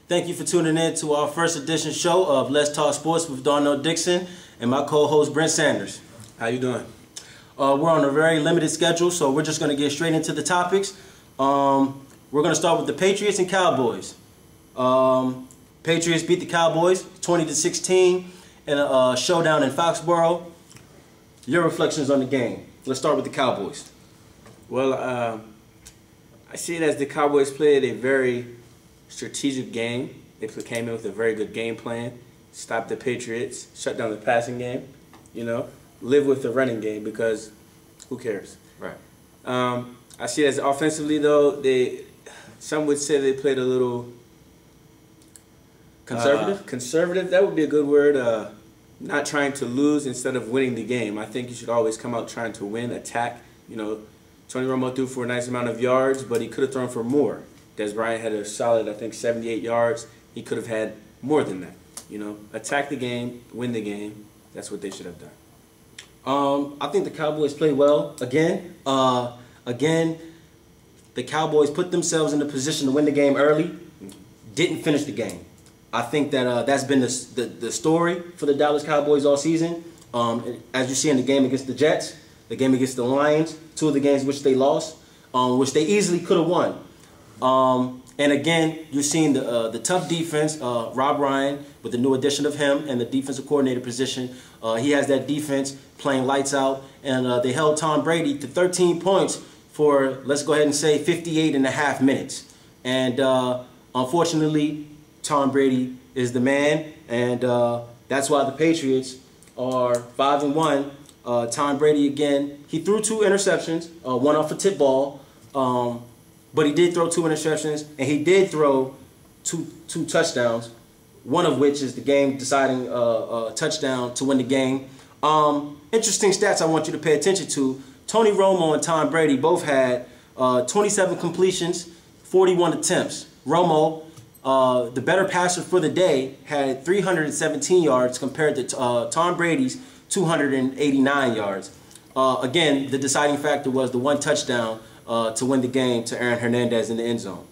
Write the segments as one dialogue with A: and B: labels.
A: Thank you for tuning in to our first edition show of Let's Talk Sports with Darnell Dixon and my co-host Brent Sanders.
B: How you doing?
A: We're on a very limited schedule, so we're just going to get straight into the topics. We're going to start with the Patriots and Cowboys. Patriots beat the Cowboys 20-16 in a showdown in Foxborough. Your reflections on the game. Let's start with the Cowboys.
B: Well, I see it as the Cowboys played a very strategic game. They came in with a very good game plan, stopped the Patriots, shut down the passing game, live with the running game because who cares?
A: Right.
B: I see it as offensively, though, some would say they played a little
A: conservative?
B: Conservative, that would be a good word. Not trying to lose instead of winning the game. I think you should always come out trying to win, attack. Tony Romo threw for a nice amount of yards, but he could have thrown for more. Des Bryant had a solid, I think, 78 yards. He could have had more than that. Attack the game, win the game. That's what they should have done.
A: I think the Cowboys played well. Again, the Cowboys put themselves in the position to win the game early, didn't finish the game. I think that that's been the story for the Dallas Cowboys all season. As you see in the game against the Jets, the game against the Lions, two of the games which they lost, which they easily could have won. And again, you're seeing the tough defense. Rob Ryan, with the new addition of him and the defensive coordinator position, he has that defense playing lights out. And they held Tom Brady to 13 points for, let's go ahead and say, 58.5 minutes. And unfortunately, Tom Brady is the man, and that's why the Patriots are 5-1. Tom Brady, again, he threw 2 interceptions, one off a tip ball, but he did throw 2 interceptions, and he did throw two touchdowns, one of which is the game-deciding touchdown to win the game. Interesting stats I want you to pay attention to. Tony Romo and Tom Brady both had 27 completions, 41 attempts. Romo, the better passer for the day, had 317 yards compared to Tom Brady's 289 yards. Again, the deciding factor was the 1 touchdown to win the game to Aaron Hernandez in the end zone.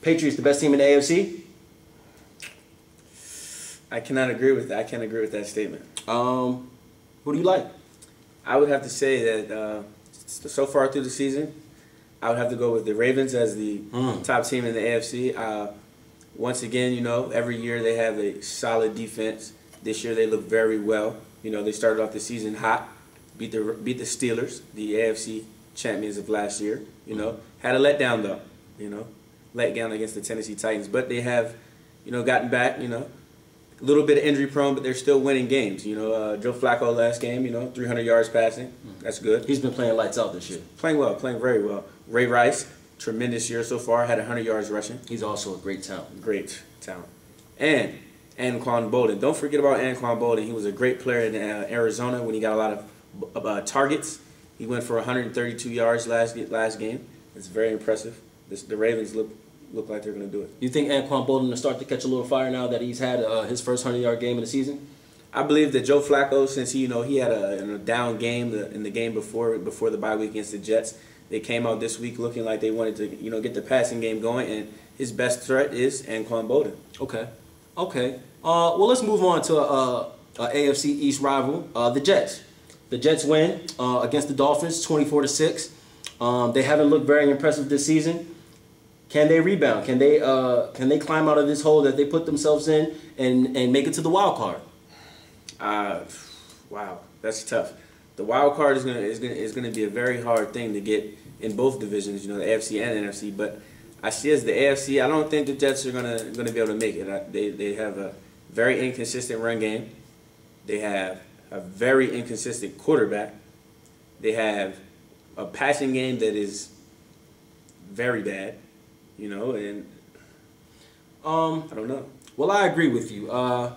A: Patriots, the best team in the AFC?
B: I cannot agree with that. I can't agree with that statement.
A: Who do you like?
B: I would have to say that so far through the season, I would have to go with the Ravens as the top team in the AFC. Once again, every year they have a solid defense. This year they look very well. They started off the season hot, beat the Steelers, the AFC champions of last year. Had a letdown though. Let down against the Tennessee Titans, but they have, gotten back. A little bit of injury prone, but they're still winning games. Joe Flacco last game, 300 yards passing. That's good.
A: He's been playing lights out this year.
B: Playing well, playing very well. Ray Rice, tremendous year so far, had 100 yards rushing.
A: He's also a great talent.
B: Great talent. And Anquan Bolden. Don't forget about Anquan Bolden. He was a great player in Arizona when he got a lot of targets. He went for 132 yards last game. It's very impressive. The Ravens look like they're going to do it.
A: You think Anquan Bolden will start to catch a little fire now that he's had his first 100-yard game of the season?
B: I believe that Joe Flacco, since he had a down game in the game before the bye week against the Jets, they came out this week looking like they wanted to get the passing game going, and his best threat is Anquan Bolden.
A: Okay. Well, let's move on to a AFC East rival, the Jets. The Jets win against the Dolphins, 24-6. They haven't looked very impressive this season. Can they rebound? Can they climb out of this hole that they put themselves in and make it to the wild card?
B: Wow, that's tough. The wild card is gonna be a very hard thing to get in both divisions, the AFC and NFC. But I see as the AFC, I don't think the Jets are gonna be able to make it. They have a very inconsistent run game. They have a very inconsistent quarterback. They have a passing game that is very bad. And I don't know.
A: Well, I agree with you. I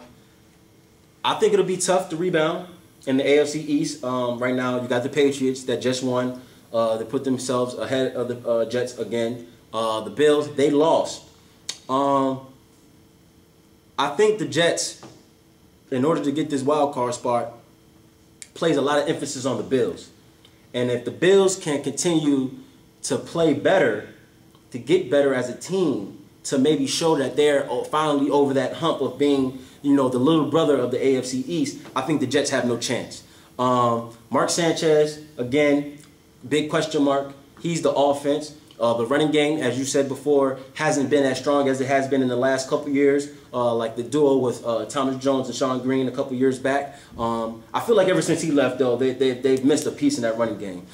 A: think it'll be tough to rebound in the AFC East. Right now, you got the Patriots that just won. They put themselves ahead of the Jets again. The Bills, they lost. I think the Jets, in order to get this wild card spot, plays a lot of emphasis on the Bills. And if the Bills can continue to play better, to get better as a team, to maybe show that they're finally over that hump of being, you know, the little brother of the AFC East, I think the Jets have no chance. Mark Sanchez, again, big question mark. He's the offense. The running game, as you said before, hasn't been as strong as it has been in the last couple years, like the duo with Thomas Jones and Sean Green a couple years back. I feel like ever since he left, though, they've missed a piece in that running game.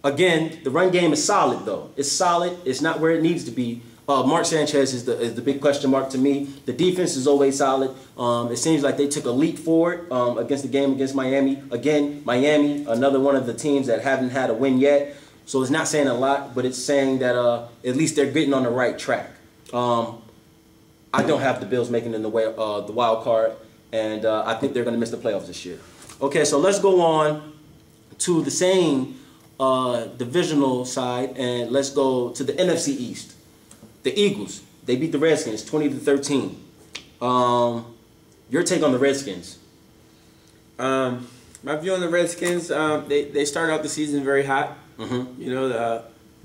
A: Again, the run game is solid, though. It's solid. It's not where it needs to be. Mark Sanchez is the big question mark to me. The defense is always solid. It seems like they took a leap forward against the game against Miami. Again, Miami, another one of the teams that haven't had a win yet. So it's not saying a lot, but it's saying that at least they're getting on the right track. I don't have the Bills making in the wild card, and I think they're going to miss the playoffs this year. Okay, so let's go on to the same divisional side, and let's go to the NFC East. The Eagles, they beat the Redskins 20-13. Your take on the Redskins?
B: My view on the Redskins, they started out the season very hot. Mm-hmm. You know,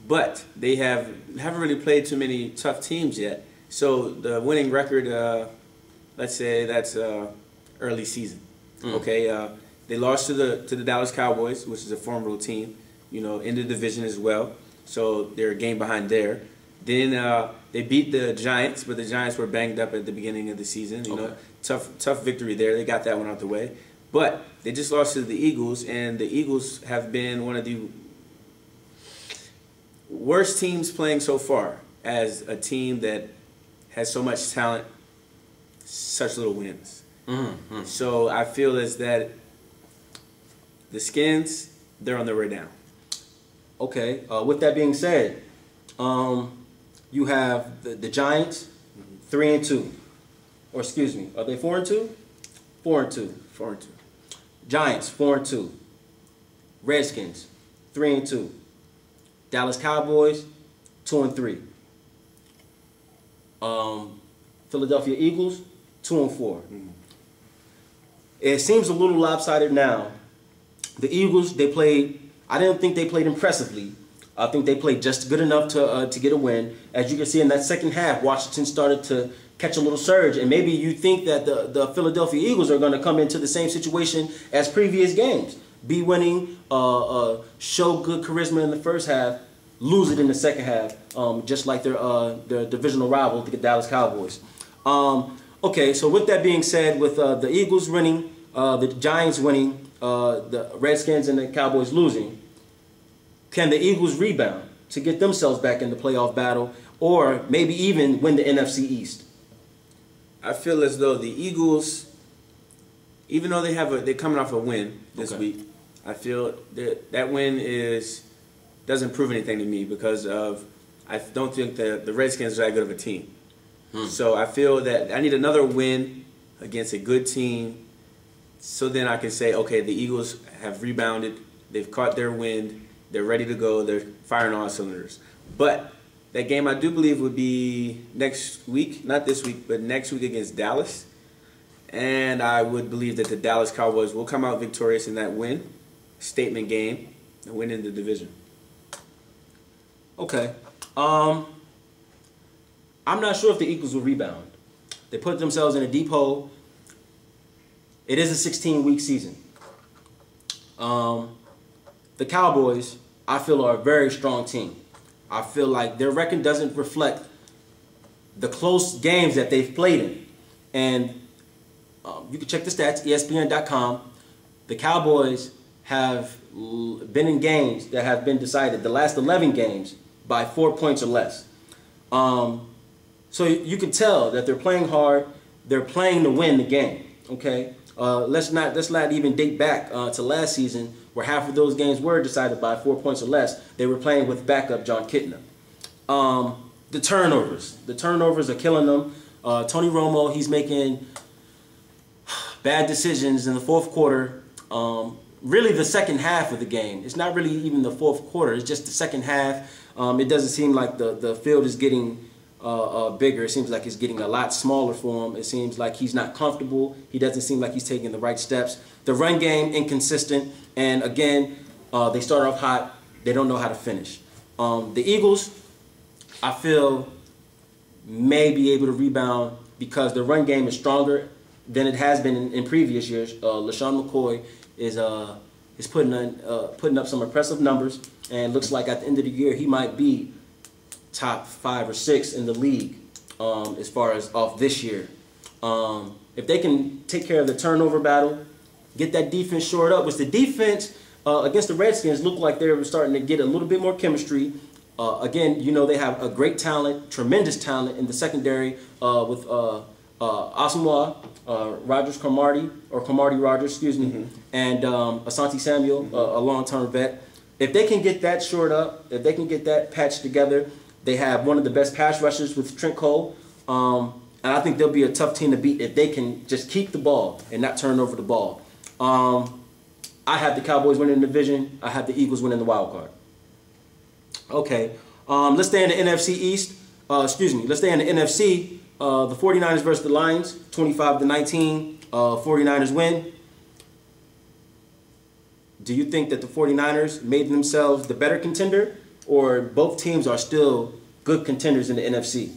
B: but they haven't really played too many tough teams yet. So the winning record, let's say that's early season. Okay, they lost to the Dallas Cowboys, which is a formidable team. You know, in the division as well. So they're a game behind there. Then they beat the Giants, but the Giants were banged up at the beginning of the season. You know, tough victory there. They got that one out the way. But they just lost to the Eagles, and the Eagles have been one of the worst teams playing so far as a team that has so much talent, such little wins. Mm-hmm. So I feel as that the Skins, they're on their way down.
A: Okay. With that being said, you have the Giants, 3-2, or excuse me, are they 4-2? 4-2.
B: 4-2.
A: Giants 4-2. Redskins 3-2. Dallas Cowboys 2-3. Philadelphia Eagles 2-4. Mm-hmm. It seems a little lopsided now. The Eagles, they played. I didn't think they played impressively. I think they played just good enough to get a win. As you can see in that second half, Washington started to catch a little surge, and maybe you think that the Philadelphia Eagles are going to come into the same situation as previous games, be winning, show good charisma in the first half, lose it in the second half, just like their divisional rival, the Dallas Cowboys. Okay, so with that being said, with the Eagles winning, the Giants winning, the Redskins and the Cowboys losing, can the Eagles rebound to get themselves back in the playoff battle, or maybe even win the NFC East?
B: I feel as though the Eagles, even though they're coming off a win this week, I feel that win doesn't prove anything to me because I don't think the Redskins are that good of a team. So I feel that I need another win against a good team, so then I can say, okay, the Eagles have rebounded, they've caught their wind, they're ready to go, they're firing on all cylinders. But that game I do believe would be next week, not this week, but next week against Dallas. And I would believe that the Dallas Cowboys will come out victorious in that win, statement game, and win in the division.
A: Okay. I'm not sure if the Eagles will rebound. They put themselves in a deep hole. It is a 16-week season. The Cowboys, I feel, are a very strong team. I feel like their record doesn't reflect the close games that they've played in. And you can check the stats, ESPN.com. The Cowboys have been in games that have been decided, the last 11 games, by 4 points or less. So you can tell that they're playing hard. They're playing to win the game. Okay. Let's not even date back to last season, where half of those games were decided by 4 points or less. They were playing with backup John Kitna. The turnovers are killing them. Tony Romo, he's making bad decisions in the fourth quarter. Really the second half of the game. It's not really even the fourth quarter. It's just the second half. It doesn't seem like the field is getting bigger. It seems like it's getting a lot smaller for him. It seems like he's not comfortable. He doesn't seem like he's taking the right steps. The run game, inconsistent. And again, they start off hot. They don't know how to finish. The Eagles, I feel may be able to rebound because the run game is stronger than it has been in previous years. LaShawn McCoy is putting up some impressive numbers, and looks like at the end of the year he might be top 5 or 6 in the league as far as off this year. If they can take care of the turnover battle, get that defense shored up, which the defense against the Redskins looked like they were starting to get a little bit more chemistry. Again, you know, they have a great talent, tremendous talent in the secondary with Asamoah Cromartie Rogers, excuse me, and Asante Samuel, a long-term vet. If they can get that shored up, if they can get that patched together, they have one of the best pass rushers with Trent Cole. And I think they'll be a tough team to beat if they can just keep the ball and not turn over the ball. I have the Cowboys winning the division. I have the Eagles winning the wild card. Okay, let's stay in the NFC East. Let's stay in the NFC. The 49ers versus the Lions, 25-19. 49ers win. Do you think that the 49ers made themselves the better contender, or both teams are still good contenders in the NFC?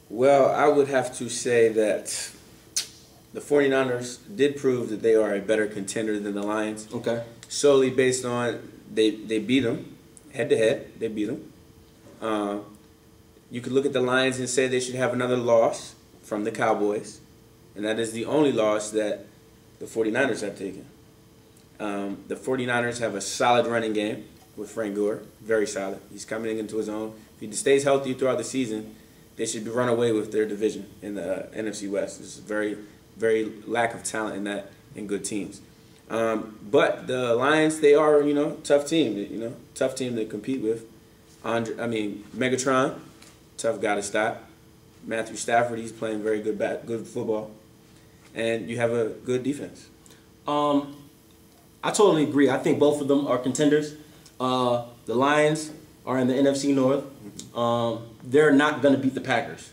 B: Well, I would have to say that the 49ers did prove that they are a better contender than the Lions.
A: Okay.
B: Solely based on they beat them head-to-head. They beat them. You could look at the Lions and say they should have another loss from the Cowboys, and that is the only loss that the 49ers have taken. The 49ers have a solid running game with Frank Gore, very solid. He's coming into his own. If he stays healthy throughout the season, they should run away with their division in the NFC West. There's very, very lack of talent in that in good teams. But the Lions, they are, tough team. Tough team to compete with. Megatron, tough guy to stop. Matthew Stafford, he's playing very good football, and you have a good defense.
A: I totally agree. I think both of them are contenders. The Lions are in the NFC North. They're not going to beat the Packers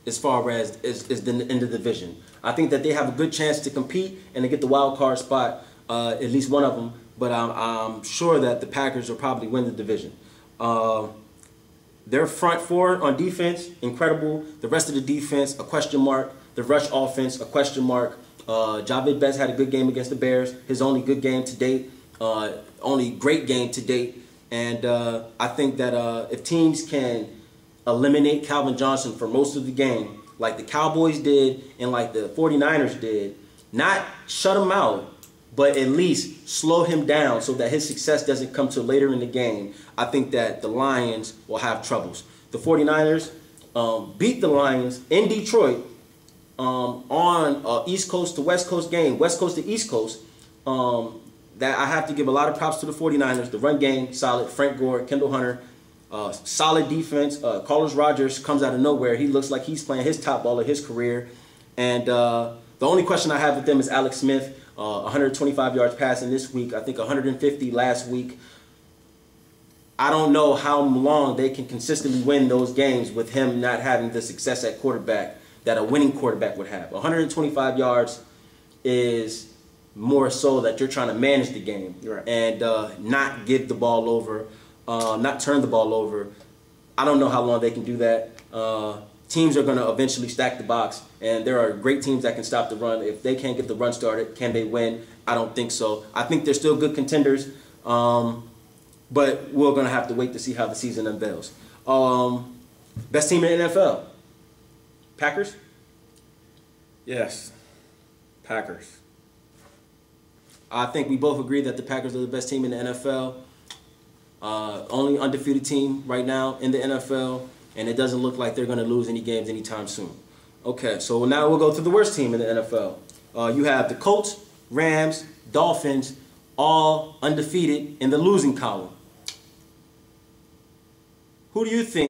A: as far as in the division. I think that they have a good chance to compete and to get the wild card spot, at least one of them. But I'm sure that the Packers will probably win the division. Their front four on defense, incredible. The rest of the defense, a question mark. The rush offense, a question mark. Javid Best had a good game against the Bears. His only good game to date. Only great game to date. And I think that if teams can eliminate Calvin Johnson for most of the game, like the Cowboys did and like the 49ers did, not shut him out, but at least slow him down so that his success doesn't come till later in the game, I think that the Lions will have troubles. The 49ers beat the Lions in Detroit on East Coast to West Coast game, West Coast to East Coast. That I have to give a lot of props to the 49ers. The run game, solid. Frank Gore, Kendall Hunter, solid defense. Carlos Rogers comes out of nowhere. He looks like he's playing his top ball of his career. And the only question I have with them is Alex Smith. 125 yards passing this week. I think 150 last week. I don't know how long they can consistently win those games with him not having the success at quarterback that a winning quarterback would have. 125 yards is more so that you're trying to manage the game, right, and not give the ball over, not turn the ball over. I don't know how long they can do that. Teams are going to eventually stack the box, and there are great teams that can stop the run. If they can't get the run started, can they win? I don't think so. I think they're still good contenders, but we're going to have to wait to see how the season unveils. Best team in the NFL? Packers?
B: Yes, Packers.
A: I think we both agree that the Packers are the best team in the NFL. Only undefeated team right now in the NFL, and it doesn't look like they're going to lose any games anytime soon. Okay, so now we'll go to the worst team in the NFL. You have the Colts, Rams, Dolphins, all undefeated in the losing column. Who do you think